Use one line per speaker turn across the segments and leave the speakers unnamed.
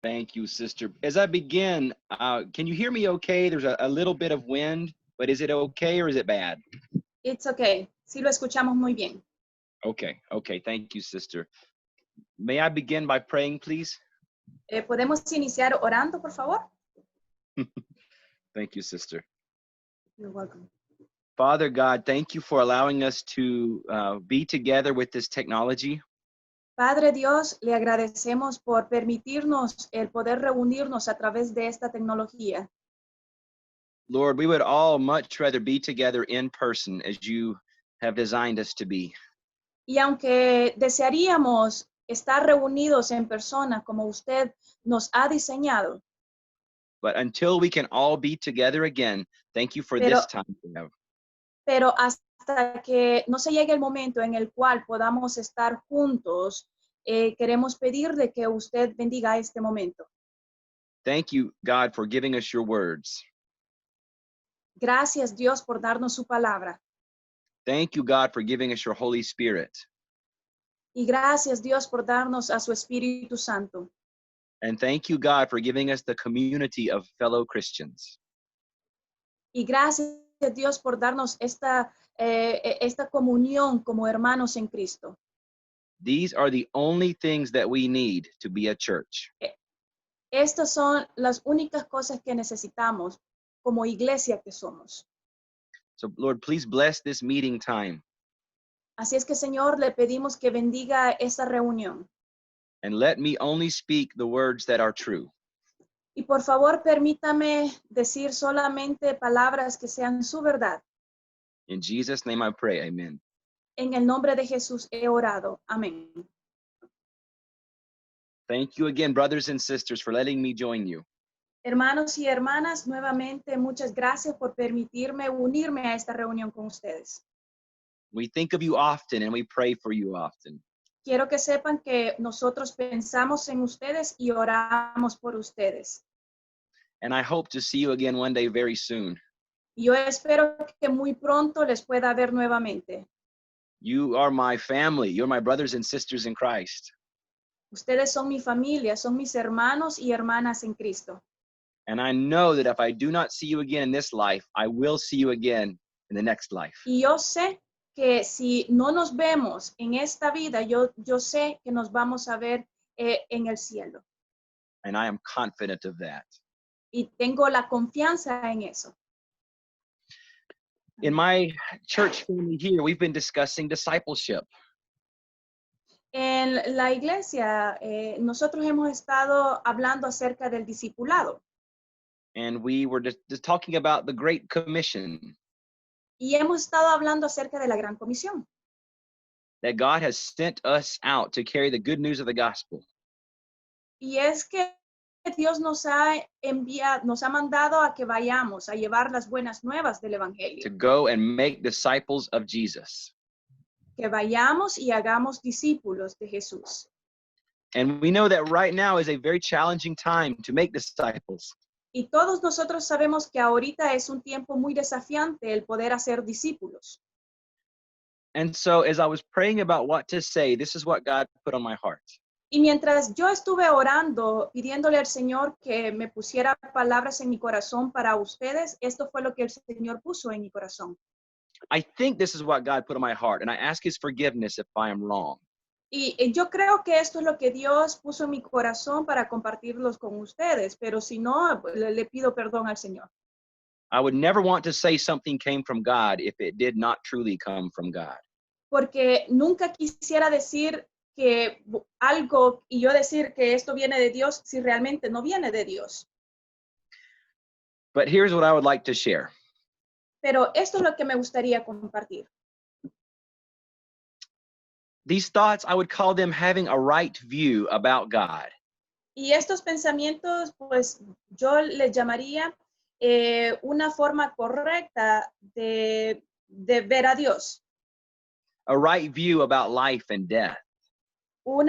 Thank you, sister. As I begin, can you hear me okay? There's a little bit of wind, but is it okay or is it bad?
It's okay. Sí lo escuchamos muy bien.
Okay, okay. Thank you, sister. May I begin by praying, please?
¿Podemos iniciar orando, por favor?
Thank you, sister.
You're welcome.
Father God, thank you for allowing us to be together with this technology.
Padre Dios, le agradecemos por permitirnos el poder reunirnos a través de esta tecnología.
Lord, we would all much rather be together in person as you have designed us to be.
Y aunque desearíamos estar reunidos en persona como usted nos ha diseñado,
But until we can all be together again, thank you for this time we have.
pero hasta que no se llegue el momento en el cual podamos estar juntos, queremos pedirle que usted bendiga este momento.
Thank you, God, for giving us your words.
Gracias, Dios, por darnos su palabra.
Thank you, God, for giving us your Holy Spirit.
Y gracias, Dios, por darnos a su Espíritu Santo.
And thank you, God, for giving us the community of fellow Christians.
Y gracias, Dios, por darnos esta comunión como hermanos en Cristo.
These are the only things that we need to be a church.
Estas son las únicas cosas que necesitamos como iglesia que somos.
So, Lord, please bless this meeting time
Así es que, Señor, le pedimos que bendiga esta reunión.
and let me only speak the words that are true.
Y por favor, permítame decir solamente palabras que sean su verdad.
In Jesus' name I pray, amen.
En el nombre de Jesús he orado. Amén.
Thank you again, brothers and sisters, for letting me join you.
Hermanos y hermanas, nuevamente muchas gracias por permitirme unirme a esta reunión con ustedes.
We think of you often and we pray for you often.
Quiero que sepan que nosotros pensamos en ustedes y oramos por ustedes.
And I hope to see you again one day very soon.
Yo espero que muy pronto les pueda ver nuevamente.
You are my family. You're my brothers and sisters in Christ.
Ustedes son mi familia, son mis hermanos y hermanas en Cristo.
And I know that if I do not see you again in this life, I will see you again in the next life.
Y yo sé que si no nos vemos en esta vida, yo sé que nos vamos a ver en el cielo.
And I am confident of that.
Y tengo la confianza en eso.
In my church family here, we've been discussing discipleship.
En la iglesia, nosotros hemos estado hablando acerca del discipulado.
And we were just talking about the Great Commission
Y hemos estado hablando acerca de la Gran Comisión.
that God has sent us out to carry the good news of the gospel.
Y es que Dios nos ha mandado a que vayamos a llevar las buenas nuevas del
To
Evangelio.
go and make disciples of Jesus.
Que vayamos y hagamos discípulos de Jesús.
And we know that right now is a very challenging time to make disciples.
Y todos nosotros sabemos que ahorita es un tiempo muy desafiante el poder hacer discípulos.
And so as I was praying about what to say, this is what God put on my heart.
Y mientras yo estuve orando, pidiéndole al Señor que me pusiera palabras en mi corazón para ustedes, esto fue lo que el Señor puso en mi corazón.
I think this is what God put on my heart, and I ask his forgiveness if I am wrong.
Y yo creo que esto es lo que Dios puso en mi corazón para compartirlos con ustedes, pero si no, le pido perdón al Señor.
I would never want to say something came from God if it did not truly come from God.
Porque nunca quisiera decir que algo y yo decir que esto viene de Dios si realmente no viene de Dios.
But here's what I would like to share.
Pero esto es lo que me gustaría compartir.
These thoughts, I would call them having a right view about God.
Y estos pensamientos, pues yo les llamaría una forma correcta de ver a Dios.
A right view about life and death.
Un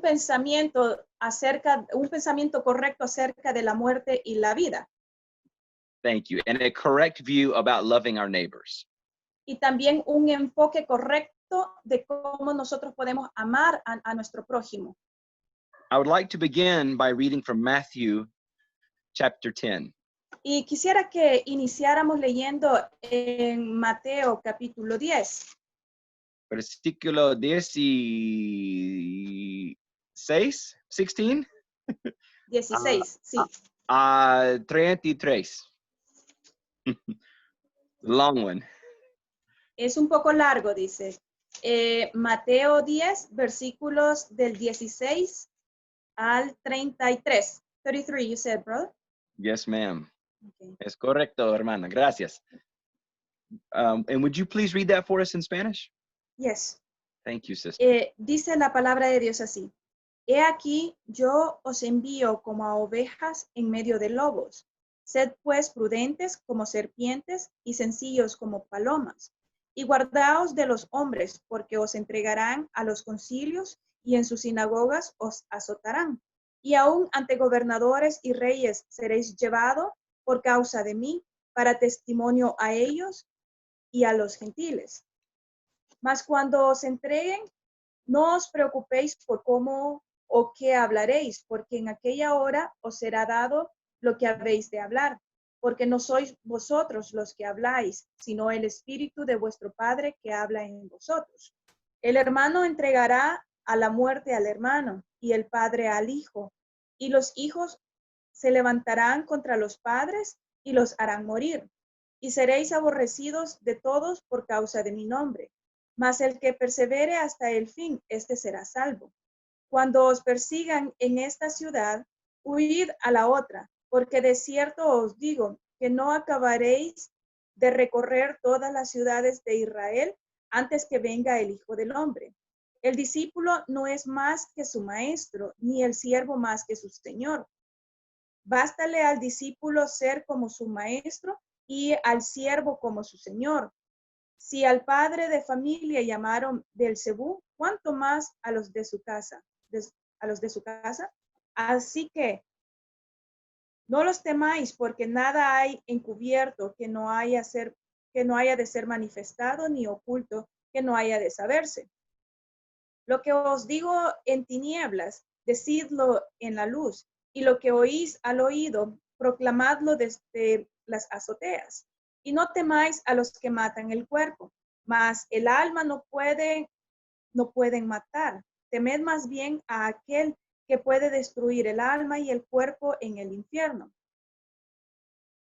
pensamiento un pensamiento correcto acerca de la muerte y la vida.
Thank you. And a correct view about loving our neighbors.
Y también un enfoque correcto punto de cómo nosotros podemos amar a nuestro prójimo.
I would like to begin by reading from Matthew chapter 10.
Y quisiera que iniciáramos leyendo en Mateo capítulo 10,
Versículo 16, 16
16, sí.
a 33. Long one.
Es un poco largo, dice. Mateo 10, versículos del 16 al 33. 33, you said, brother?
Yes, ma'am.
Okay.
Es correcto, hermana. Gracias. And would you please read that for us in Spanish?
Yes.
Thank you, sister.
Dice la palabra de Dios así. He aquí, yo os envío como a ovejas en medio de lobos. Sed pues prudentes como serpientes y sencillos como palomas. Y guardaos de los hombres, porque os entregarán a los concilios y en sus sinagogas os azotarán. Y aún ante gobernadores y reyes seréis llevados por causa de mí, para testimonio a ellos y a los gentiles. Mas cuando os entreguen, no os preocupéis por cómo o qué hablaréis, porque en aquella hora os será dado lo que habéis de hablar, porque no sois vosotros los que habláis, sino el Espíritu de vuestro Padre que habla en vosotros. El hermano entregará a la muerte al hermano y el padre al hijo, y los hijos se levantarán contra los padres y los harán morir, y seréis aborrecidos de todos por causa de mi nombre. Mas el que persevere hasta el fin, este será salvo. Cuando os persigan en esta ciudad, huid a la otra, porque de cierto os digo que no acabaréis de recorrer todas las ciudades de Israel antes que venga el Hijo del Hombre. El discípulo no es más que su maestro, ni el siervo más que su señor. Bástale al discípulo ser como su maestro y al siervo como su señor. Si al padre de familia llamaron Beelzebú, ¿cuánto más a los de su casa? Así que no los temáis, porque nada hay encubierto que no haya de ser manifestado, ni oculto que no haya de saberse. Lo que os digo en tinieblas, decidlo en la luz, y lo que oís al oído, proclamadlo desde las azoteas. Y no temáis a los que matan el cuerpo, mas el alma no pueden matar. Temed más bien a aquel que puede destruir el alma y el cuerpo en el infierno.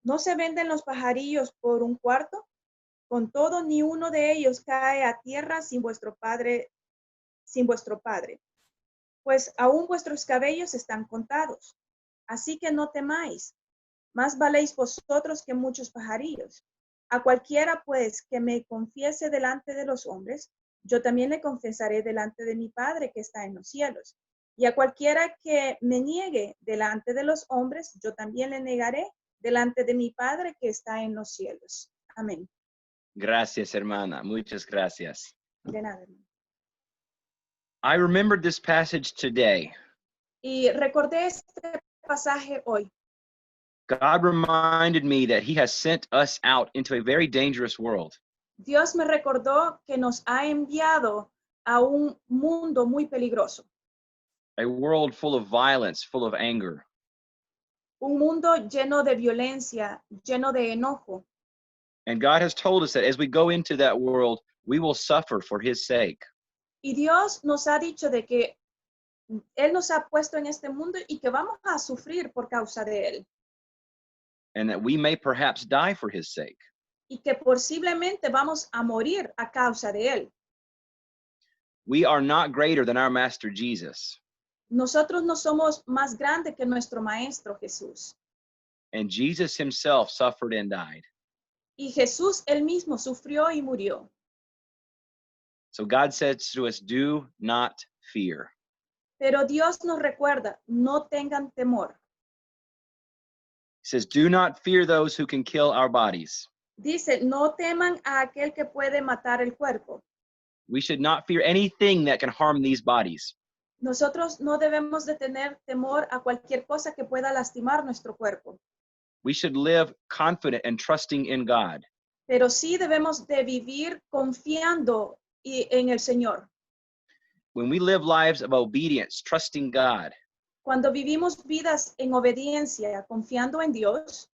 ¿No se venden los pajarillos por un cuarto? Con todo, ni uno de ellos cae a tierra sin vuestro Padre, pues aún vuestros cabellos están contados. Así que no temáis, más valéis vosotros que muchos pajarillos. A cualquiera, pues, que me confiese delante de los hombres, yo también le confesaré delante de mi Padre que está en los cielos. Y a cualquiera que me niegue delante de los hombres, yo también le negaré delante de mi Padre que está en los cielos. Amén.
Gracias, hermana. Muchas gracias.
De nada, hermano.
I remembered this passage today.
Y recordé este pasaje hoy.
God reminded me that he has sent us out into a very dangerous world.
Dios me recordó que nos ha enviado a un mundo muy peligroso,
A world full of violence, full of anger.
un mundo lleno de violencia, lleno de enojo.
And God has told us that as we go into that world, we will suffer for his sake.
Y Dios nos ha dicho de que Él nos ha puesto en este mundo y que vamos a sufrir por causa de Él.
And that we may perhaps die for his sake.
Y que posiblemente vamos a morir a causa de Él.
We are not greater than our Master Jesus.
Nosotros no somos más grandes que nuestro Maestro Jesús.
And Jesus himself suffered and died.
Y Jesús Él mismo sufrió y murió.
So God says to us, do not fear.
Pero Dios nos recuerda, no tengan temor.
He says, do not fear those who can kill our bodies.
Dice, no teman a aquel que puede matar el cuerpo.
We should not fear anything that can harm these bodies.
Nosotros no debemos de tener temor a cualquier cosa que pueda lastimar nuestro cuerpo.
We should live confident and trusting in God.
Pero sí debemos de vivir confiando y en el Señor.
When we live lives of obedience, trusting God,
Cuando vivimos vidas en obediencia, confiando en Dios,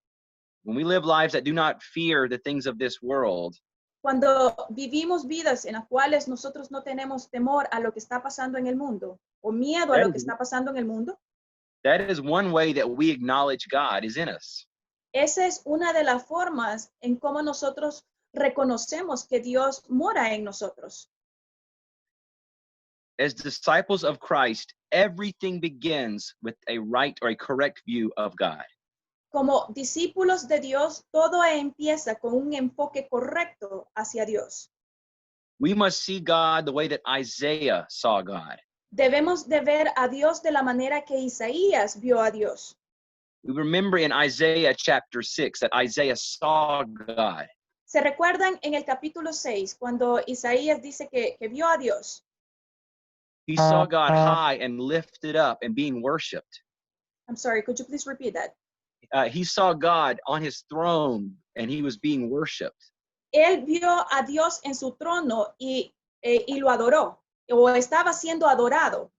when we live lives that do not fear the things of this world,
cuando vivimos vidas en las cuales nosotros no tenemos temor a lo que está pasando en el mundo o miedo a lo que está pasando en el mundo,
that is one way that we acknowledge God is in us.
esa es una de las formas en cómo nosotros reconocemos que Dios mora en nosotros.
As disciples of Christ, everything begins with a right or a correct view of God.
Como discípulos de Dios, todo empieza con un enfoque correcto hacia Dios.
We must see God the way that Isaiah saw God.
Debemos de ver a Dios de la manera que Isaías vio a Dios.
We remember in Isaiah chapter 6 that Isaiah saw God.
¿Se recuerdan en el capítulo 6 cuando Isaías dice que vio a Dios?
He saw God high and lifted up and being worshiped.
I'm sorry, could you please repeat that?
He saw God on his throne and he was being worshiped.
Él vio a Dios en su trono y lo adoró, o estaba siendo adorado.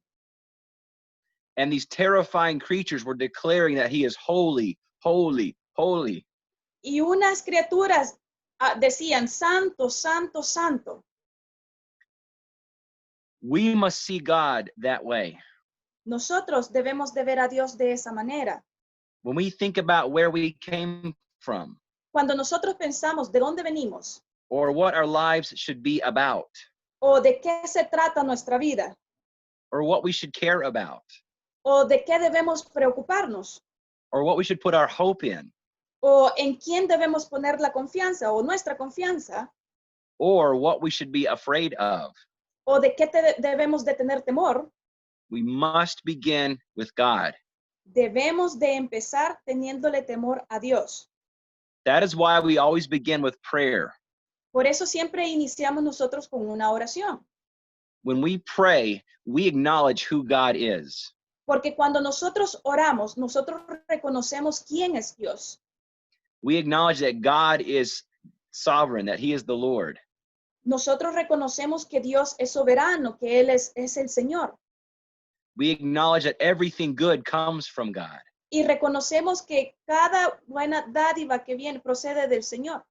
And these terrifying creatures were declaring that he is holy, holy, holy.
Y unas criaturas decían, santo, santo, santo.
We must see God that way.
Nosotros debemos de ver a Dios de esa manera.
When we think about where we came from
Cuando nosotros pensamos de dónde venimos
or what our lives should be about
o de qué se trata nuestra vida
or what we should care about
o de qué debemos preocuparnos
or what we should put our hope in
o en quién debemos poner la confianza o nuestra confianza
or what we should be afraid of,
o de qué debemos de tener temor,
we must begin with God.
debemos de empezar teniéndole temor a Dios.
That is why we always begin with prayer.
Por eso siempre iniciamos nosotros con una oración.
When we pray, we acknowledge who God is.
Porque cuando nosotros oramos, nosotros reconocemos quién es Dios.
We acknowledge that God is sovereign, that he is the Lord.
Nosotros reconocemos que Dios es soberano, que Él es el Señor.
We acknowledge that everything good comes from God.
Y reconocemos que cada buena dádiva que viene procede del Señor.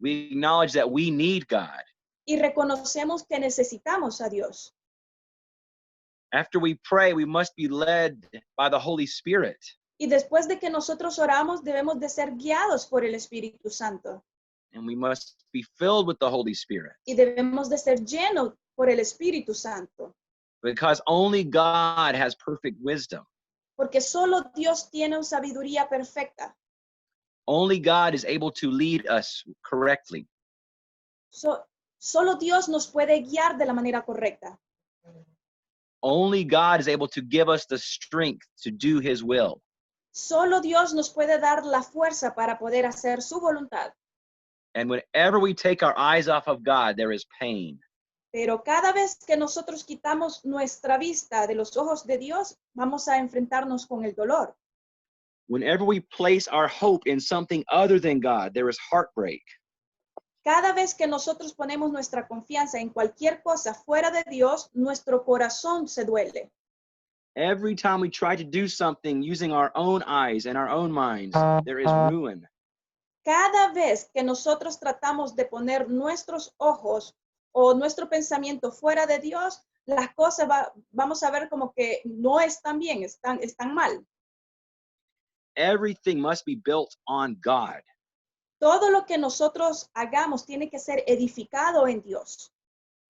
We acknowledge that we need God.
Y reconocemos que necesitamos a Dios.
After we pray, we must be led by the Holy Spirit.
Y después de que nosotros oramos, debemos de ser guiados por el Espíritu Santo.
And we must be filled with the Holy Spirit.
Y debemos de ser llenos por el Espíritu Santo.
Because only God has perfect wisdom.
Porque solo Dios tiene una sabiduría perfecta.
Only God is able to lead us correctly.
Solo Dios nos puede guiar de la manera correcta.
Only God is able to give us the strength to do his will.
Solo Dios nos puede dar la fuerza para poder hacer su voluntad.
And whenever we take our eyes off of God, there is pain.
Pero cada vez que nosotros quitamos nuestra vista de los ojos de Dios, vamos a enfrentarnos con el dolor.
Whenever we place our hope in something other than God, there is heartbreak.
Cada vez que nosotros ponemos nuestra confianza en cualquier cosa fuera de Dios, nuestro corazón se duele.
Every time we try to do something using our own eyes and our own minds, there is ruin.
Cada vez que nosotros tratamos de poner nuestros ojos o nuestro pensamiento fuera de Dios, las cosas vamos a ver como que no están bien, están mal.
Everything must be built on God.
Todo lo que nosotros hagamos tiene que ser edificado en Dios.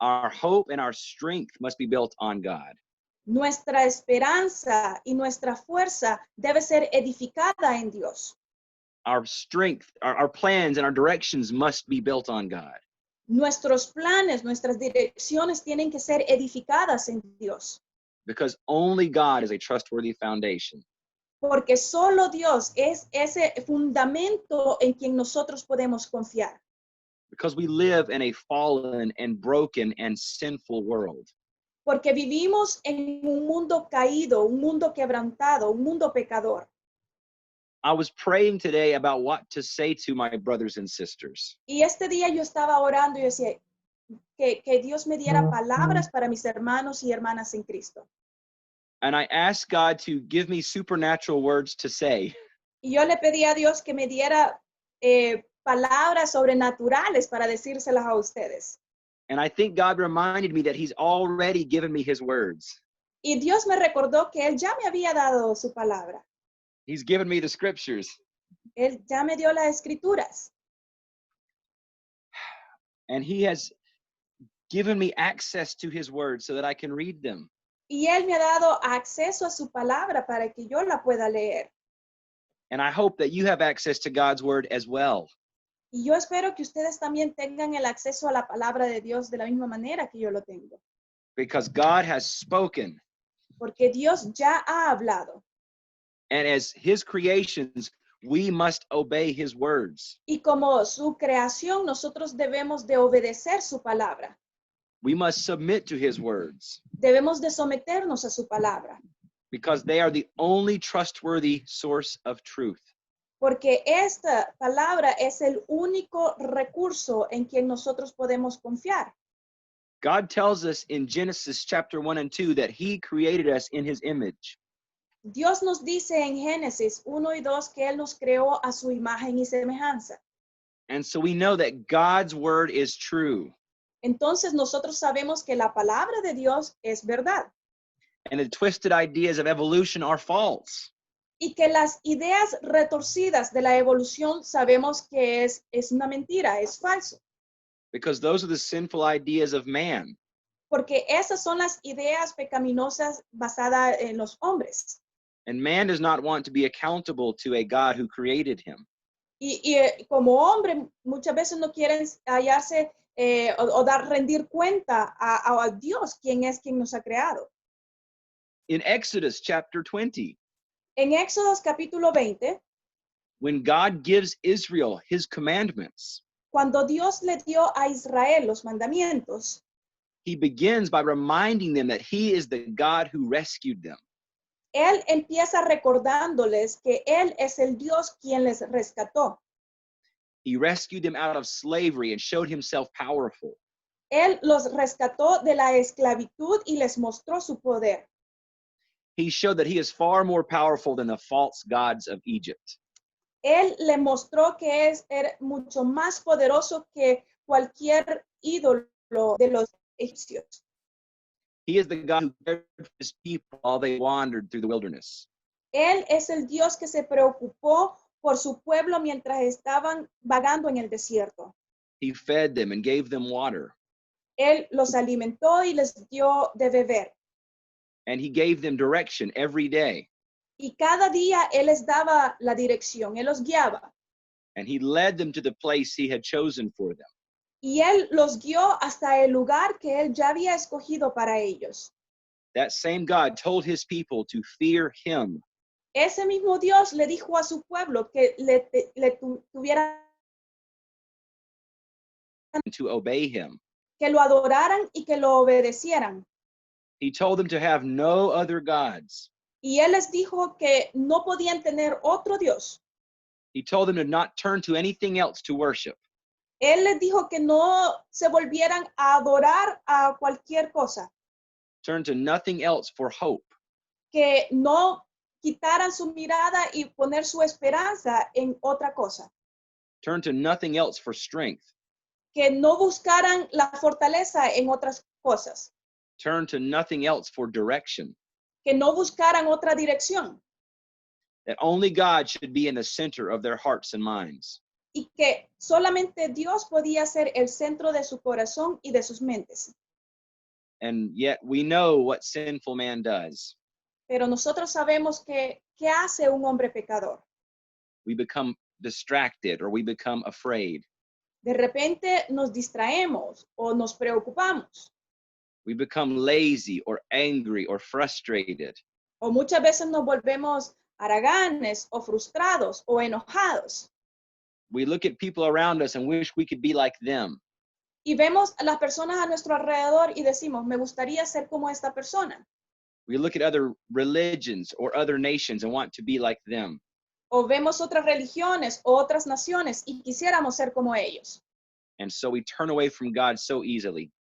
Our hope and our strength must be built on God.
Nuestra esperanza y nuestra fuerza debe ser edificada en Dios.
Our strength, our plans and our directions must be built on God.
Nuestros planes, nuestras direcciones tienen que ser edificadas en Dios.
Because only God is a trustworthy foundation.
Porque solo Dios es ese fundamento en quien nosotros podemos confiar.
Because we live in a fallen and broken and sinful world.
Porque vivimos en un mundo caído, un mundo quebrantado, un mundo pecador.
I was praying today about what to say to my brothers and sisters.
Y este día yo estaba orando y decía, que Dios me diera palabras para mis hermanos y hermanas en Cristo.
And I asked God to give me supernatural words to say.
Y yo le pedí a Dios que me diera palabras sobrenaturales para decírselas a ustedes.
And I think God reminded me that he's already given me his words.
Y Dios me recordó que Él ya me había dado su palabra.
He's given me the scriptures.
Él ya me dio las escrituras.
And he has given me access to his words so that I can read them.
Y Él me ha dado acceso a su palabra para que yo la pueda leer.
And I hope that you have access to God's word as well.
Y yo espero que ustedes también tengan el acceso a la palabra de Dios de la misma manera que yo lo tengo.
Because God has spoken.
Porque Dios ya ha hablado.
And as his creations, we must obey his words.
Y como su creación, nosotros debemos de obedecer su palabra.
We must submit to his words.
Debemos de someternos a su palabra.
Because they are the only trustworthy source of truth.
Porque esta palabra es el único recurso en quien nosotros podemos confiar.
God tells us in Genesis chapter 1 and 2 that he created us in his image.
Dios nos dice en Génesis 1 y 2 que Él nos creó a su imagen y semejanza.
And so we know that God's word is true.
Entonces nosotros sabemos que la palabra de Dios es verdad.
And the twisted ideas of evolution are false.
Y que las ideas retorcidas de la evolución sabemos que es una mentira, es falso.
Because those are the sinful ideas of man.
Porque esas son las ideas pecaminosas basadas en los hombres.
And man does not want to be accountable to a God who created him.
Y como hombre muchas veces no quieren hallarse o rendir cuenta a Dios, quien nos ha creado.
In Exodus chapter 20,
En Éxodos capítulo 20,
when God gives Israel his commandments,
cuando Dios le dio a Israel los mandamientos,
he begins by reminding them that he is the God who rescued them.
Él empieza recordándoles que Él es el Dios quien les rescató.
He rescued them out of slavery and showed himself powerful.
Él los rescató de la esclavitud y les mostró su poder.
He showed that he is far more powerful than the false gods of Egypt.
Él le mostró que era mucho más poderoso que cualquier ídolo de los egipcios.
He is the God who cared for his people while they wandered through the wilderness.
Él es el Dios que se preocupó por su pueblo mientras estaban vagando en el desierto.
He fed them and gave them water.
Él los alimentó y les dio de beber.
And he gave them direction every day.
Y cada día Él les daba la dirección, Él los guiaba.
And he led them to the place he had chosen for them.
Y Él los guió hasta el lugar que Él ya había escogido para ellos.
That same God told his people to fear him.
Ese mismo Dios le dijo a su pueblo que tuvieran,
And to obey him.
que lo adoraran y que lo obedecieran.
He told them to have no other gods.
Y Él les dijo que no podían tener otro Dios.
He told them to not turn to anything else to worship.
Él les dijo que no se volvieran a adorar a cualquier cosa,
Turn to nothing else for hope.
que no quitaran su mirada y poner su esperanza en otra cosa,
Turn to nothing else for strength.
que no buscaran la fortaleza en otras cosas,
Turn to nothing else for direction.
que no buscaran otra dirección
That only God should be in the center of their hearts and minds.
y que solamente Dios podía ser el centro de su corazón y de sus mentes.
And yet we know what sinful man does.
Pero nosotros sabemos que ¿qué hace un hombre pecador?
We become distracted or we become afraid.
De repente nos distraemos o nos preocupamos.
We become lazy or angry or frustrated.
O muchas veces nos volvemos haraganes o frustrados o enojados.
We look at people around us and wish we could be like them.
Y vemos a las personas a nuestro alrededor y decimos, me gustaría ser como esta persona.
We look at other religions or other nations and want to be like them.
O vemos otras religiones o otras naciones y quisiéramos ser como ellos.
And so we turn away from God so easily.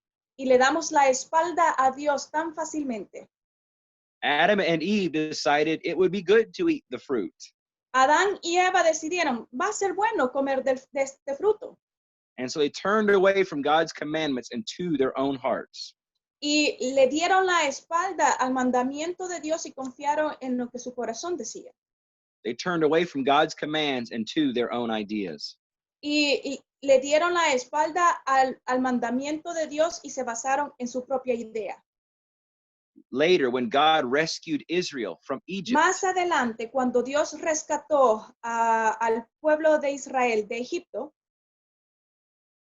y le damos la espalda a Dios tan fácilmente.
Adam and Eve decided it would be good to eat the fruit.
Adán y Eva decidieron, va a ser bueno comer de este fruto.
And so they turned away from God's commandments and to their own hearts.
Y le dieron la espalda al mandamiento de Dios y confiaron en lo que su corazón decía.
They turned away from God's commands and to their own ideas.
Y le dieron la espalda al mandamiento de Dios y se basaron en su propia idea.
Later, when God rescued Israel from Egypt,
Más adelante, cuando Dios rescató al pueblo de Israel de Egipto,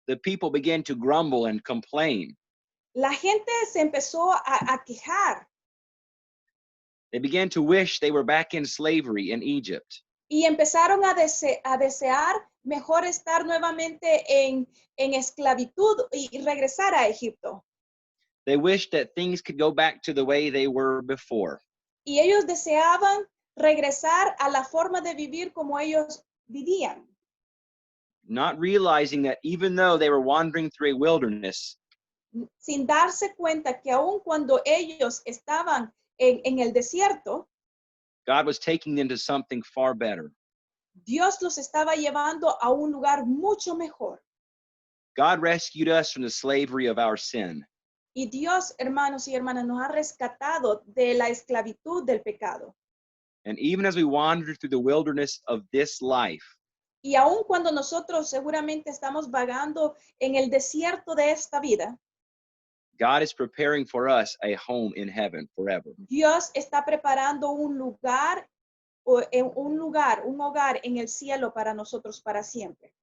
the people began to grumble and complain.
la gente se empezó a quejar
They began to wish they were back in slavery in Egypt.
y empezaron a desear mejor estar nuevamente en esclavitud y regresar a Egipto.
They wished that things could go back to the way they were before.
Y ellos deseaban regresar a la forma de vivir como ellos vivían,
Not realizing that even though they were wandering through a wilderness,
sin darse cuenta que aun cuando ellos estaban en el desierto,
God was taking them to something far better.
Dios los estaba llevando a un lugar mucho mejor.
God rescued us from the slavery of our sin.
Y Dios, hermanos y hermanas, nos ha rescatado de la esclavitud del pecado.
And even as we wander through the wilderness of this life,
Y aun cuando nosotros seguramente estamos vagando en el desierto de esta vida,
God is preparing for us a home in heaven forever.
Dios está preparando un lugar, un hogar en el cielo para nosotros para siempre.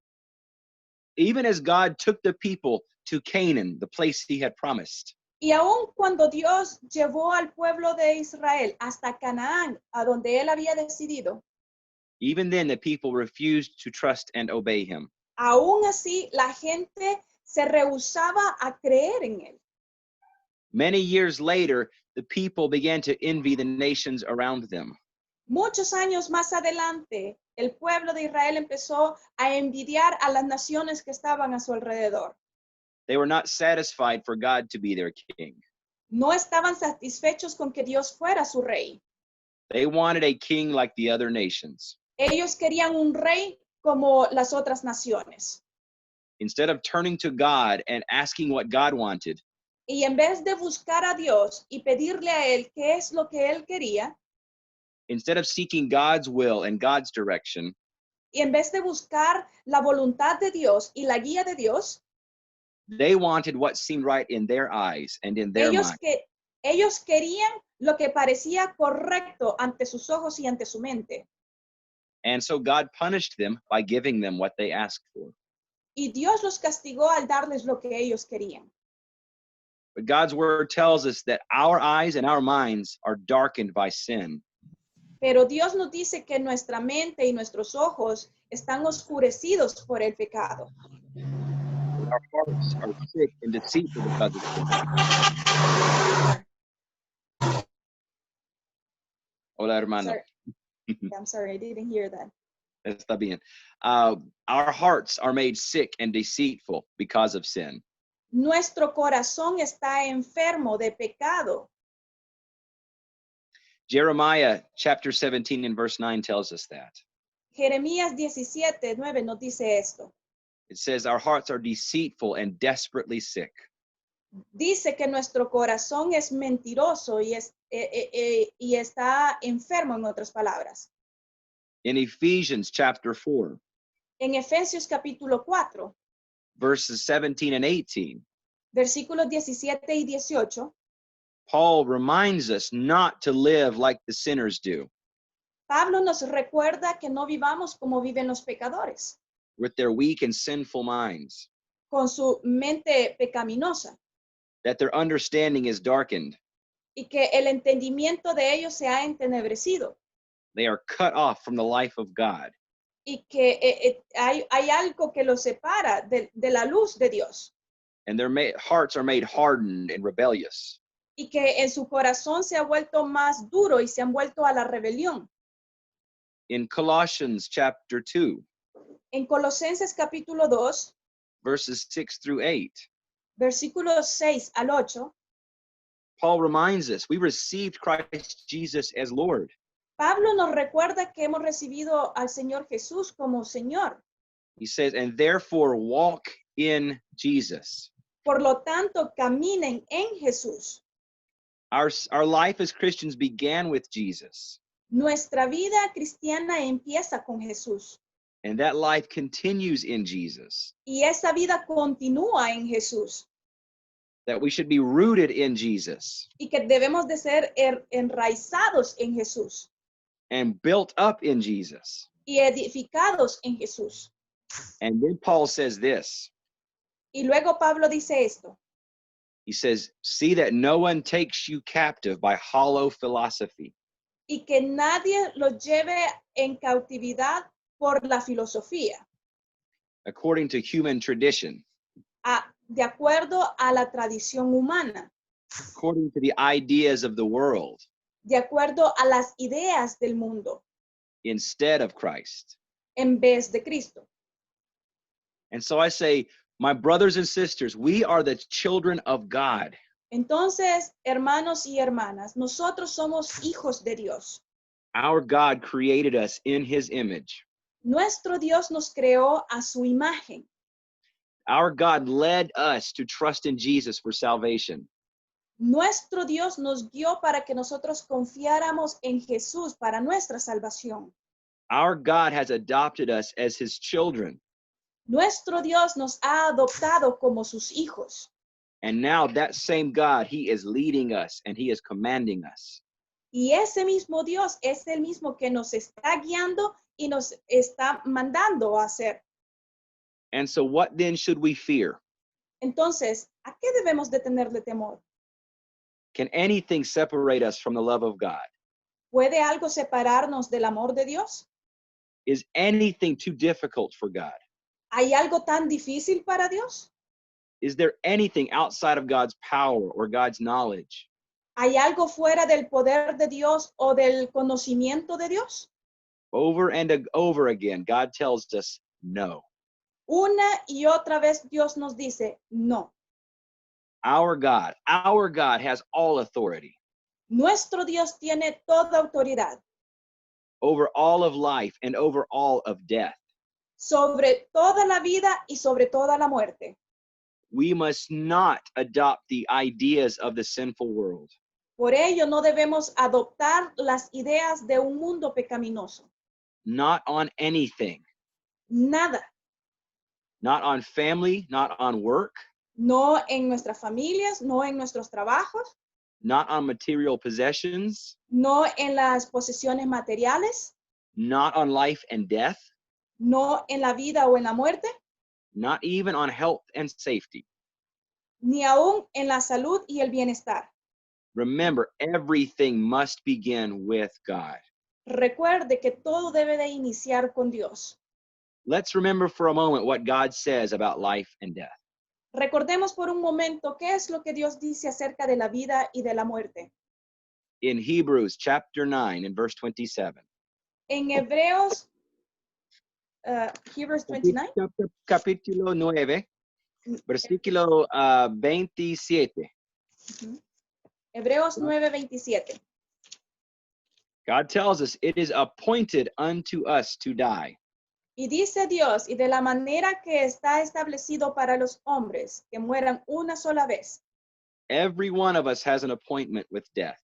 Even as God took the people to Canaan, the place he had promised,
Y aun cuando Dios llevó al pueblo de Israel hasta Canaán, a donde él había decidido,
even then the people refused to trust and obey him.
aún así la gente se rehusaba a creer en él.
Many years later, the people began to envy the nations around them.
Muchos años más adelante, el pueblo de Israel empezó a envidiar a las naciones que estaban a su alrededor.
They were not satisfied for God to be their king.
No estaban satisfechos con que Dios fuera su rey.
They wanted a king like the other nations.
Ellos querían un rey como las otras naciones.
Instead of turning to God and asking what God wanted,
Y en vez de buscar a Dios y pedirle a él qué es lo que él quería,
instead of seeking God's will and God's direction,
y en vez de buscar la voluntad de Dios y la guía de Dios,
they wanted what seemed right in their eyes and in their mind.
ellos querían lo que parecía correcto ante sus ojos y ante su mente.
And so God punished them by giving them what they asked for.
Y Dios los castigó al darles lo que ellos querían.
But God's word tells us that our eyes and our minds are darkened by sin.
Pero Dios nos dice que nuestra mente y nuestros ojos están oscurecidos por el pecado.
Our hearts are sick and deceitful because of sin. Hola, hermano.
I'm sorry, I didn't hear that.
Está bien. Our hearts are made sick and deceitful because of sin.
Nuestro corazón está enfermo de pecado.
Jeremiah chapter 17 and verse 9 tells us that.
Jeremías 17:9 nos dice esto.
It says, our hearts are deceitful and desperately sick.
Dice que nuestro corazón es mentiroso y está enfermo, en otras palabras.
In Ephesians chapter 4,
En Efesios capítulo 4,
verses 17 and 18,
versículos 17 y 18,
Paul reminds us not to live like the sinners do,
Pablo nos recuerda que no vivamos como viven los pecadores,
with their weak and sinful minds,
con su mente pecaminosa,
that their understanding is darkened.
y que el entendimiento de ellos se ha entenebrecido,
They are cut off from the life of God.
y que hay algo que los separa de la luz de Dios,
And their hearts are made hardened and rebellious.
y que en su corazón se ha vuelto más duro y se han vuelto a la rebelión.
In Colossians chapter 2,
En Colosenses capítulo 2,
verses 6 through 8.
versículos 6 al 8,
Paul reminds us we received Christ Jesus as Lord.
Pablo nos recuerda que hemos recibido al Señor Jesús como Señor.
He says, and therefore walk in Jesus.
Por lo tanto, caminen en Jesús.
Our life as Christians began with Jesus,
Nuestra vida cristiana empieza con Jesús
and that life continues in Jesus.
y esa vida continúa en Jesús
That we should be rooted in Jesus
y que debemos de ser enraizados en Jesús
and built up in Jesus.
y edificados en Jesús.
And then Paul says this.
Y luego Pablo dice esto,
He says, see that no one takes you captive by hollow philosophy,
y que nadie los lleve en cautividad por la filosofía,
according to human tradition,
de acuerdo a la tradición humana,
according to the ideas of the world,
de acuerdo a las ideas del mundo,
instead of Christ.
en vez de Cristo.
And so I say, my brothers and sisters, we are the children of God.
Entonces, hermanos y hermanas, nosotros somos hijos de Dios.
Our God created us in his image.
Nuestro Dios nos creó a su imagen.
Our God led us to trust in Jesus for salvation.
Nuestro Dios nos guió para que nosotros confiáramos en Jesús para nuestra salvación.
Our God has adopted us as his children.
Nuestro Dios nos ha adoptado como sus hijos.
And now that same God, he is leading us and he is commanding us.
Y ese mismo Dios es el mismo que nos está guiando y nos está mandando a hacer.
And so what then should we fear?
Entonces, ¿a qué debemos de tenerle temor?
Can anything separate us from the love of God?
¿Puede algo separarnos del amor de Dios?
Is anything too difficult for God?
¿Hay algo tan difícil para Dios?
Is there anything outside of God's power or God's knowledge?
¿Hay algo fuera del poder de Dios o del conocimiento de Dios?
Over and over again, God tells us no.
Una y otra vez Dios nos dice no.
Our God has all authority
Nuestro Dios tiene toda autoridad
over all of life and over all of death.
sobre toda la vida y sobre toda la muerte.
We must not adopt the ideas of the sinful world.
Por ello no debemos adoptar las ideas de un mundo pecaminoso.
Not on anything.
Nada.
Not on family, not on work,
No en nuestras familias, no en nuestros trabajos,
not on material possessions,
no en las posesiones materiales,
not on life and death,
no en la vida o en la muerte,
not even on health and safety.
ni aún en la salud y el bienestar.
Remember, everything must begin with God.
Recuerde que todo debe de iniciar con Dios.
Let's remember for a moment what God says about life and death.
Recordemos por un momento qué es lo que Dios dice acerca de la vida y de la muerte.
In Hebrews chapter 9 and verse 27.
En Hebreos, Hebrews 29,
Capítulo 9, versículo 27.
Hebreos 9:27.
God tells us it is appointed unto us to die.
Y dice Dios, y de la manera que está establecido para los hombres, que mueran una sola vez.
Every one of us has an appointment with death,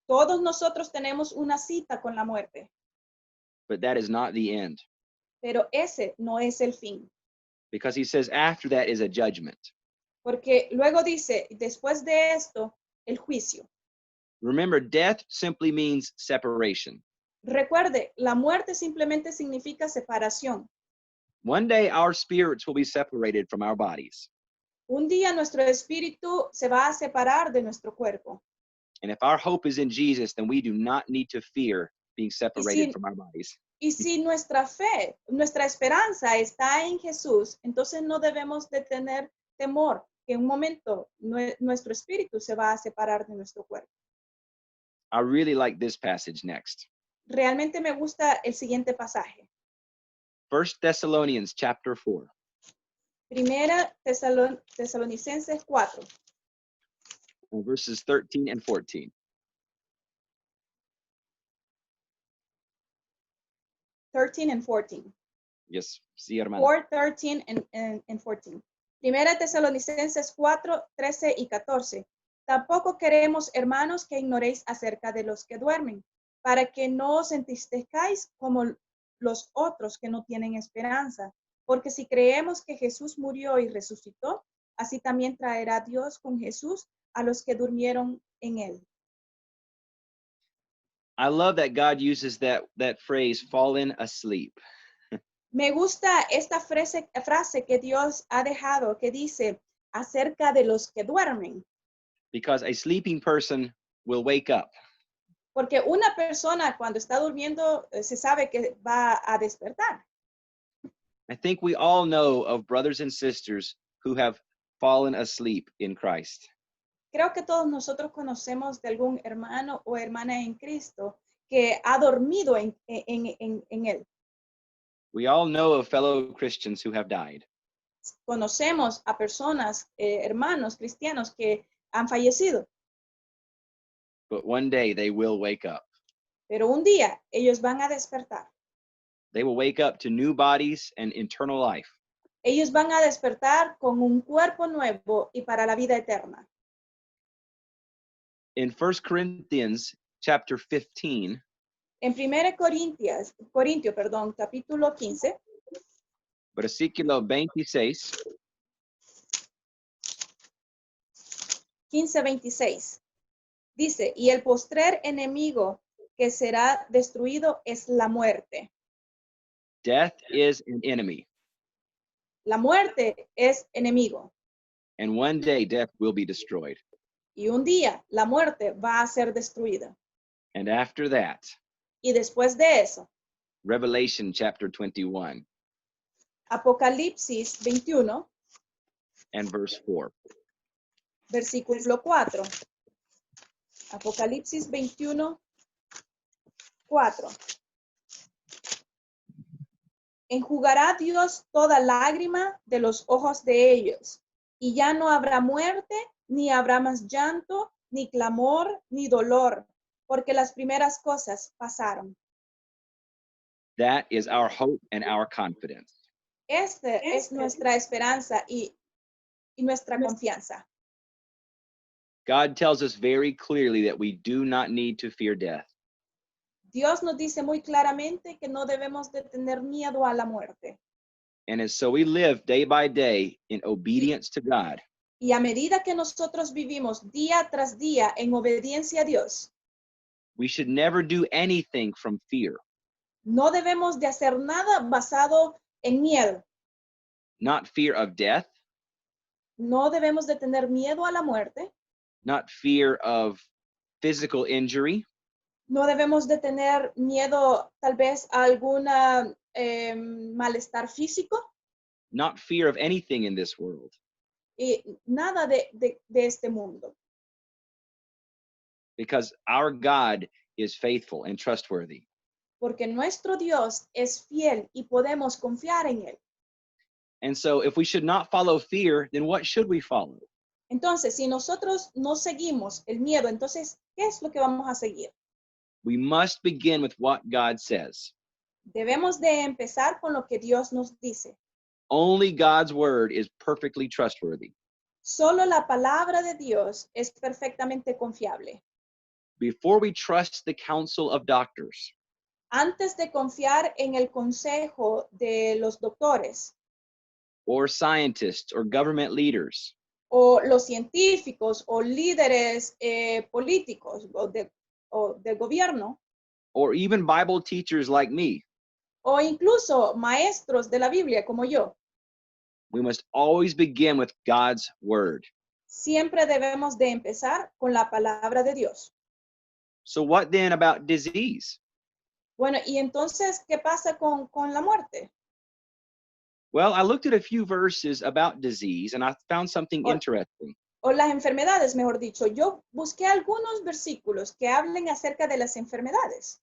Todos nosotros tenemos una cita con la muerte,
but that is not the end,
pero ese no es el fin.
because he says after that is a judgment.
Porque luego dice, después de esto, el juicio.
Remember, death simply means separation.
Recuerde, la muerte simplemente significa separación.
One day our spirits will be separated from our bodies.
Un día nuestro espíritu se va a separar de nuestro cuerpo.
And if our hope is in Jesus, then we do not need to fear being separated
si-
from our bodies.
Y si nuestra fe, nuestra esperanza está en Jesús, entonces no debemos de tener temor que en un momento nuestro espíritu se va a separar de nuestro cuerpo.
I really like this passage next.
Realmente me gusta el siguiente pasaje.
1 Thessalonians chapter 4.
Primera Tesalonicenses 4,
verses 13 and 14.
13 and 14.
Yes, sí, hermano.
4, 13 and 14. Primera Tesalonicenses 4, 13 y 14. Tampoco queremos, hermanos, que ignoréis acerca de los que duermen, para que no os entristezcáis como los otros que no tienen esperanza. Porque si creemos que Jesús murió y resucitó, así también traerá Dios con Jesús a los que durmieron en él.
I love that God uses that phrase, fallen asleep.
Me gusta esta frase que Dios ha dejado, que dice acerca de los que duermen.
Because a sleeping person will wake up.
Porque una persona cuando está durmiendo se sabe que va a despertar.
I think we all know of brothers and sisters who have fallen asleep in Christ.
Creo que todos nosotros conocemos de algún hermano o hermana en Cristo que ha dormido en él.
We all know of fellow Christians who have died.
Conocemos a personas, hermanos cristianos que han fallecido.
But one day they will wake up.
Pero un día ellos van a despertar.
They will wake up to new bodies and eternal life.
Ellos van a despertar con un cuerpo nuevo y para la vida eterna.
In 1 Corinthians chapter 15,
En 1 Corintios, capítulo 15,
versículo 26,
15:26, dice, y el postrer enemigo que será destruido es la muerte.
death is an enemy,
La muerte es enemigo.
and one day death will be destroyed.
Y un día la muerte va a ser destruida.
And after that,
Y después de eso,
Revelation chapter 21
Apocalipsis 21,
and verse 4.
versículo 4. Apocalipsis 21, 4. Enjugará Dios toda lágrima de los ojos de ellos, y ya no habrá muerte, ni habrá más llanto, ni clamor, ni dolor, porque las primeras cosas pasaron.
That is our hope and our confidence.
Esta es nuestra esperanza y nuestra confianza.
God tells us very clearly that we do not need to fear death.
Dios nos dice muy claramente que no debemos de tener miedo a la muerte.
And as so we live day by day in obedience to God,
Y a medida que nosotros vivimos día tras día en obediencia a Dios,
we should never do anything from fear,
no debemos de hacer nada basado en miedo.
not fear of death,
No debemos de tener miedo a la muerte.
not fear of physical injury,
No debemos de tener miedo tal vez a alguna malestar físico
not fear of anything in this world.
y nada de este mundo.
Because our God is faithful and trustworthy.
Porque nuestro Dios es fiel y podemos confiar en Él.
And so if we should not follow fear, then what should we follow?
Entonces, si nosotros no seguimos el miedo, entonces, ¿qué es lo que vamos a seguir?
We must begin with what God says.
Debemos de empezar con lo que Dios nos dice.
Only God's word is perfectly trustworthy.
Solo la palabra de Dios es perfectamente confiable.
Before we trust the counsel of doctors,
Antes de confiar en el consejo de los doctores
or scientists, or government leaders,
o los científicos o líderes políticos o del gobierno
or even Bible teachers like me,
o incluso maestros de la Biblia como yo,
we must always begin with God's word.
siempre debemos de empezar con la palabra de Dios.
So what then about disease?
Bueno, y entonces, ¿qué pasa con la muerte?
Well, I looked at a few verses about disease and I found something interesting.
O las enfermedades, mejor dicho. Yo busqué algunos versículos que hablen acerca de las enfermedades.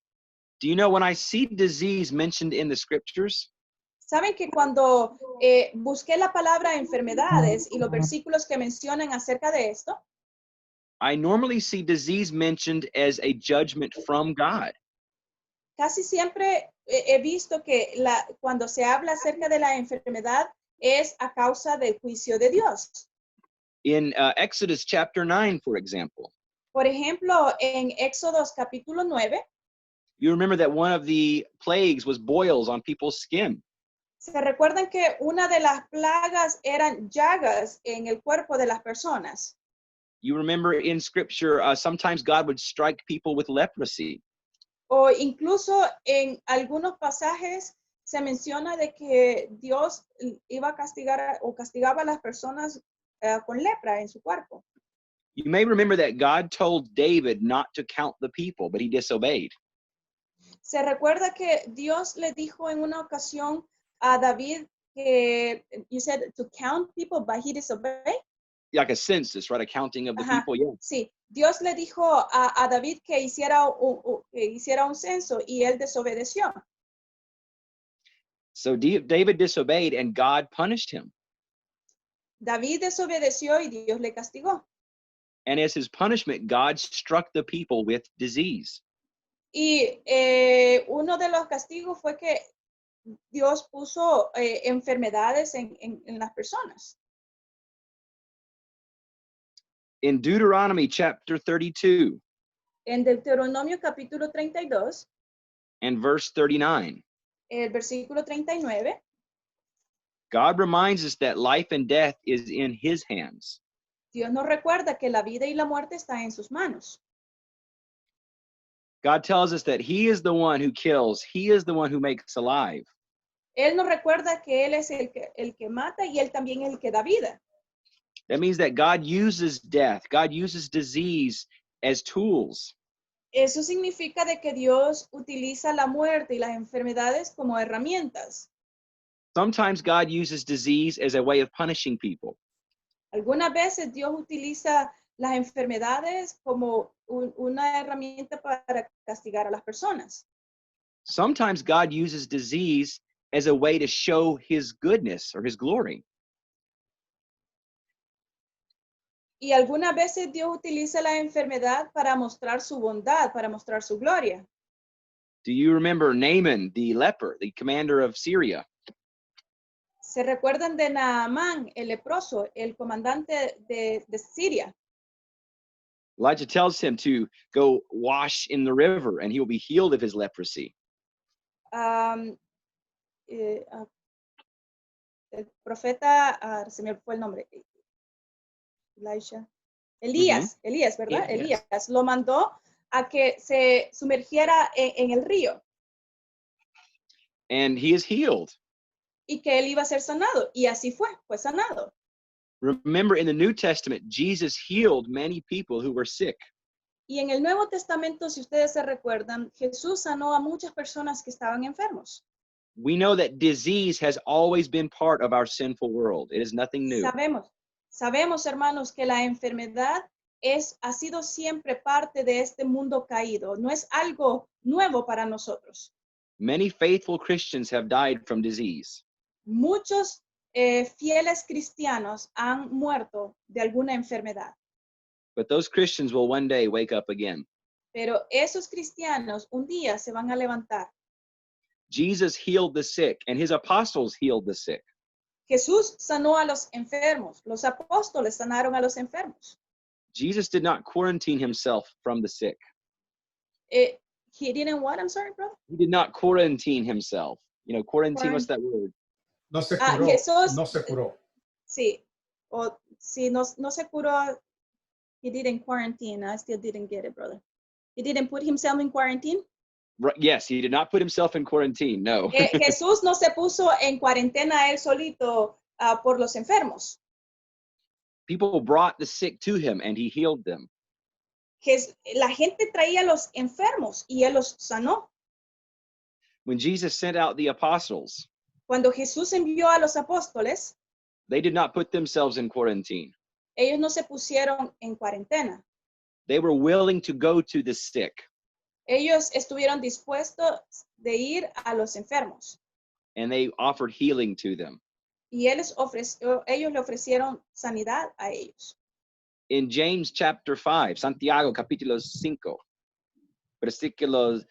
Do you know when I see disease mentioned in the scriptures,
Saben que cuando busqué la palabra enfermedades y los versículos que mencionan acerca de esto,
I normally see disease mentioned as a judgment from God.
casi siempre he visto que cuando se habla acerca de la enfermedad es a causa del juicio de Dios.
In Exodus chapter 9, for example,
Por ejemplo, en Éxodos capítulo 9,
you remember that one of the plagues was boils on people's skin.
se recuerdan que una de las plagas eran llagas en el cuerpo de las personas.
You remember in scripture, sometimes God would strike people with leprosy.
O incluso en algunos pasajes se menciona de que Dios iba a castigar o castigaba a las personas con lepra en su cuerpo.
You may remember that God told David not to count the people, but he disobeyed.
Se recuerda que Dios le dijo en una ocasión a David que, you said to count people, but he disobeyed.
Like a census, right? A counting of the
Ajá,
people. Yeah.
sí. Dios le dijo a David que hiciera un censo y él desobedeció.
So David disobeyed and God punished him.
David desobedeció y Dios le castigó.
And as his punishment, God struck the people with disease.
Y uno de los castigos fue que Dios puso enfermedades en las personas.
In Deuteronomy chapter 32
En Deuteronomio capítulo 32,
and verse 39,
el versículo 39,
God reminds us that life and death is in his hands.
Dios nos recuerda que la vida y la muerte están en sus manos.
God tells us that he is the one who kills, he is the one who makes alive.
Él nos recuerda que Él es el que mata y Él también es el que da vida.
That means that God uses death, God uses disease as tools.
Eso significa de que Dios utiliza la muerte y las enfermedades como herramientas.
Sometimes God uses disease as a way of punishing people.
Algunas veces Dios utiliza las enfermedades como una herramienta para castigar a las personas.
Sometimes God uses disease as a way to show his goodness or his glory.
Y algunas veces Dios utiliza la enfermedad para mostrar su bondad, para mostrar su gloria.
Do you remember Naaman, the leper, the commander of Syria?
¿Se recuerdan de Naamán, el leproso, el comandante de Siria?
Elijah tells him to go wash in the river and he will be healed of his leprosy.
El profeta, se me fue el nombre, Elisha. Elías, ¿verdad?
Yes.
Elías lo mandó a que se sumergiera en el río
And he is healed.
y que él iba a ser sanado. Y así fue sanado.
Remember, in the New Testament, Jesus healed many people who were sick.
Y en el Nuevo Testamento, si ustedes se recuerdan, Jesús sanó a muchas personas que estaban enfermos.
We know that disease has always been part of our sinful world. It is nothing new.
Sabemos, hermanos, que la enfermedad ha sido siempre parte de este mundo caído. No es algo nuevo para nosotros.
Many faithful Christians have died from disease.
Muchos fieles cristianos han muerto de alguna enfermedad.
But those Christians will one day wake up again.
Pero esos cristianos un día se van a levantar.
Jesus healed the sick, and his apostles healed the sick.
Jesús sanó a los enfermos. Los apóstoles sanaron a los enfermos.
Jesus did not quarantine himself from the sick.
He didn't what? I'm sorry, brother?
He did not quarantine himself. You know, quarantine, what's that word?
No se curó.
Jesús,
no se curó.
Sí. O si no se curó, he didn't quarantine. I still didn't get it, brother. He didn't put himself in quarantine?
Right, yes, he did not put himself in quarantine, no.
Jesús no se puso en cuarentena él solito por los enfermos.
People brought the sick to him and he healed them.
La gente traía los enfermos y él los sanó.
When Jesus sent out the apostles,
Cuando Jesús envió a los apóstoles,
they did not put themselves in quarantine.
ellos no se pusieron en cuarentena.
They were willing to go to the sick.
Ellos estuvieron dispuestos de ir a los enfermos.
and they offered healing to them.
y ellos le ofrecieron sanidad a ellos.
In James chapter 5, Santiago capítulo 5, versículos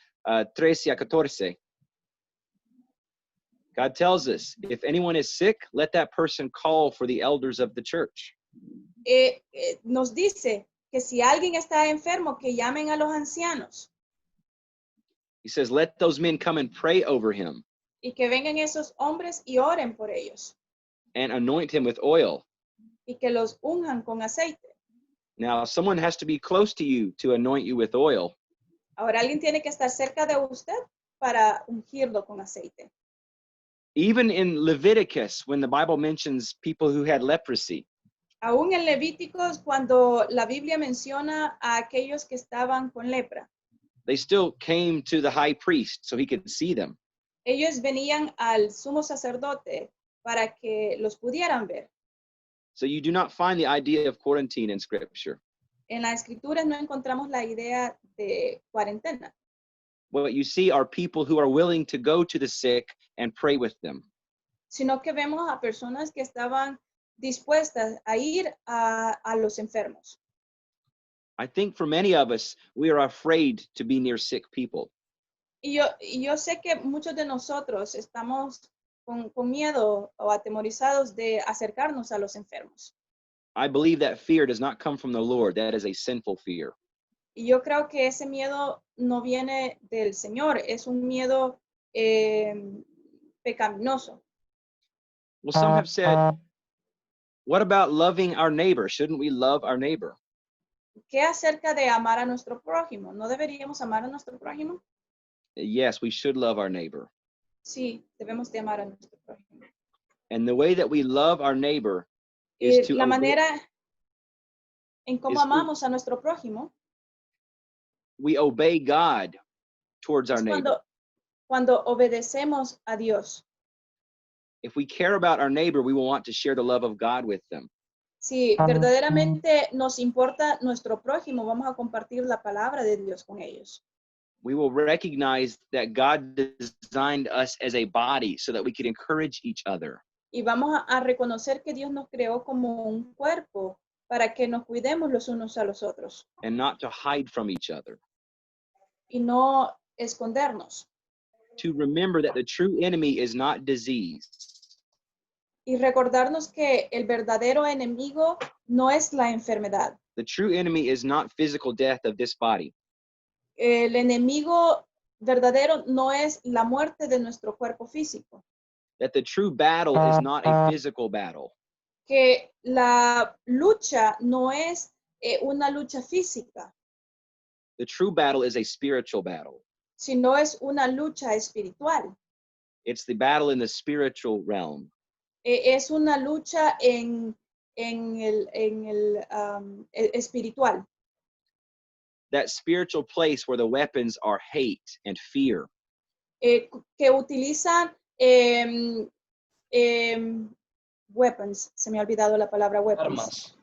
13 a 14, God tells us, if anyone is sick, let that person call for the elders of the church.
Nos dice que si alguien está enfermo, que llamen a los ancianos
He says, let those men come and pray over him
y que vengan esos hombres y oren por ellos
and anoint him with oil.
y que los unjan con aceite.
Now, someone has to be close to you to anoint you with oil.
Ahora alguien tiene que estar cerca de usted para ungirlo con aceite.
Even in Leviticus, when the Bible mentions people who had leprosy,
Aún en Levíticos, cuando la Biblia menciona a aquellos que estaban con lepra,
they still came to the high priest so he could see them.
ellos venían al sumo sacerdote para que los pudieran ver.
So you do not find the idea of quarantine in Scripture.
En la escritura no encontramos la idea de cuarentena.
What you see are people who are willing to go to the sick and pray with them.
Sino que vemos a personas que estaban dispuestas a ir a los enfermos.
I think for many of us, we are afraid to be near sick people.
Y yo sé que muchos de nosotros estamos con miedo o atemorizados de acercarnos a los enfermos.
I believe that fear does not come from the Lord. That is a sinful fear.
Y yo creo que ese miedo no viene del Señor, es un miedo pecaminoso.
Well, some have said, what about loving our neighbor? Shouldn't we love our neighbor?
¿Qué acerca de amar a nuestro prójimo? ¿No deberíamos amar a nuestro prójimo?
Yes, we should love our neighbor.
Sí, debemos de amar a nuestro prójimo.
And the way that we love our neighbor
Y
is to
la
obey,
manera en cómo
is
amamos a nuestro prójimo
we obey God towards our
es
neighbor.
cuando obedecemos a Dios.
If we care about our neighbor, we will want to share the love of God with them.
Si verdaderamente nos importa nuestro prójimo, vamos a compartir la palabra de Dios con ellos.
We will recognize that God designed us as a body so that we could encourage each other.
Y vamos a reconocer que Dios nos creó como un cuerpo para que nos cuidemos los unos a los otros
And not to hide from each other.
y no escondernos.
To remember that the true enemy is not disease.
Y recordarnos que el verdadero enemigo no es la enfermedad.
The true enemy is not physical death of this body.
El enemigo verdadero no es la muerte de nuestro cuerpo físico.
That the true battle is not a physical battle.
Que la lucha no es una lucha física,
The true battle is a spiritual battle.
sino es una lucha espiritual.
It's the battle in the spiritual realm.
Es una lucha en el espiritual.
That spiritual place where the weapons are hate and fear.
Que utilizan weapons, se me ha olvidado la palabra weapons.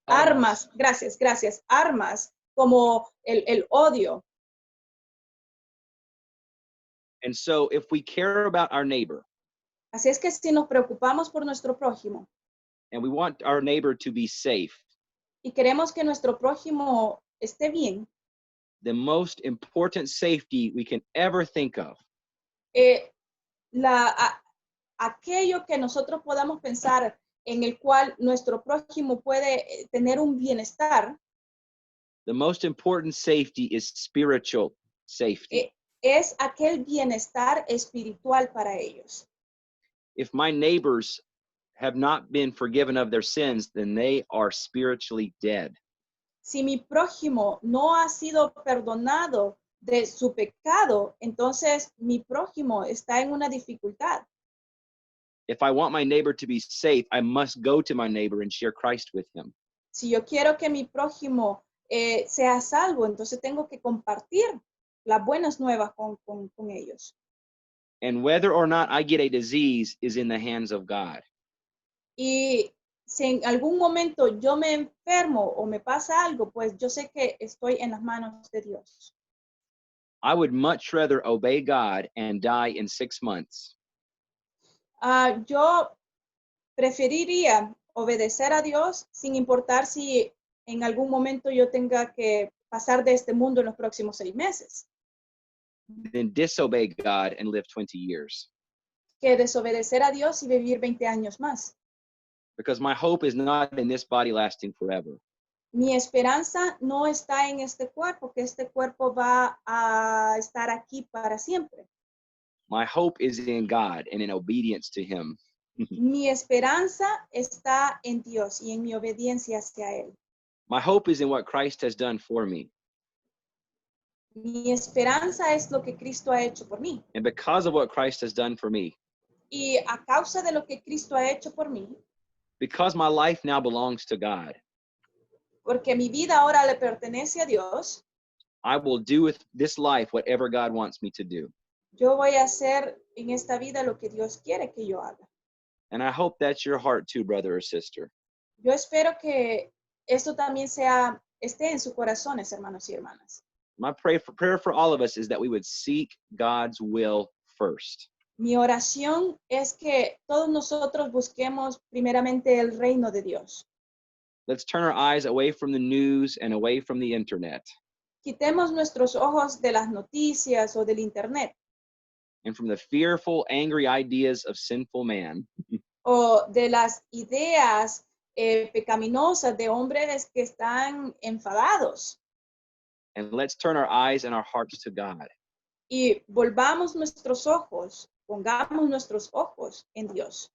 Armas, gracias, armas como el odio.
And so if we care about our neighbor
Así es que si nos preocupamos por nuestro prójimo
and we want our neighbor to be safe,
y queremos que nuestro prójimo esté bien,
the most important safety we can ever think of
aquello que nosotros podamos pensar en el cual nuestro prójimo puede tener un bienestar,
the most important safety is spiritual safety.
es aquel bienestar espiritual para ellos.
If my neighbors have not been forgiven of their sins, then they are spiritually dead.
Si mi prójimo no ha sido perdonado de su pecado, entonces mi prójimo está en una dificultad.
If I want my neighbor to be safe, I must go to my neighbor and share Christ with him.
Si yo quiero que mi prójimo sea salvo, entonces tengo que compartir las buenas nuevas con ellos.
And whether or not I get a disease is in the hands of God.
Y si en algún momento yo me enfermo o me pasa algo, pues yo sé que estoy en las manos de Dios.
I would much rather obey God and die in 6 months
Yo preferiría obedecer a Dios sin importar si en algún momento yo tenga que pasar de este mundo en los próximos 6 meses,
than disobey God and live 20 years.
que desobedecer a Dios y vivir 20 años más.
Because my hope is not in this body lasting forever.
Mi esperanza no está en este cuerpo, que este cuerpo va a estar aquí para siempre.
My hope is in God and in obedience to Him.
Mi esperanza está en Dios y en mi obediencia hacia Él.
My hope is in what Christ has done for me.
Mi esperanza es lo que Cristo ha hecho por mí.
And because of what Christ has done for me,
Y a causa de lo que Cristo ha hecho por mí,
because my life now belongs to God,
porque mi vida ahora le pertenece a Dios,
I will do with this life whatever God wants me to do.
yo voy a hacer en esta vida lo que Dios quiere que yo haga.
And I hope that's your heart too, brother or sister.
Yo espero que esto también esté en sus corazones, hermanos y hermanas.
My prayer for all of us is that we would seek God's will first.
Mi oración es que todos nosotros busquemos primeramente el reino de Dios.
Let's turn our eyes away from the news and away from the internet
Quitemos nuestros ojos de las noticias o del internet
and from the fearful, angry ideas of sinful man.
o de las ideas pecaminosas de hombres que están enfadados.
And let's turn our eyes and our hearts to God.
Y volvamos nuestros ojos, pongamos nuestros ojos en Dios.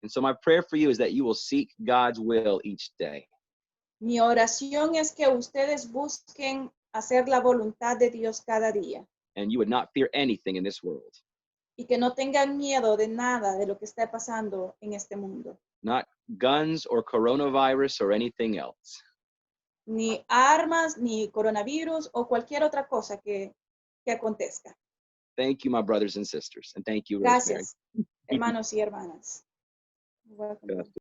And so my prayer for you is that you will seek God's will each day.
Mi oración es que ustedes busquen hacer la voluntad de Dios cada día
And you would not fear anything in this world.
y que no tengan miedo de nada de lo que está pasando en este mundo.
Not guns or coronavirus or anything else.
Ni armas, ni coronavirus o cualquier otra cosa que acontezca.
Thank you, my brothers and sisters. And thank you, Rosemary.
Gracias, hermanos y hermanas. Welcome.
Gracias.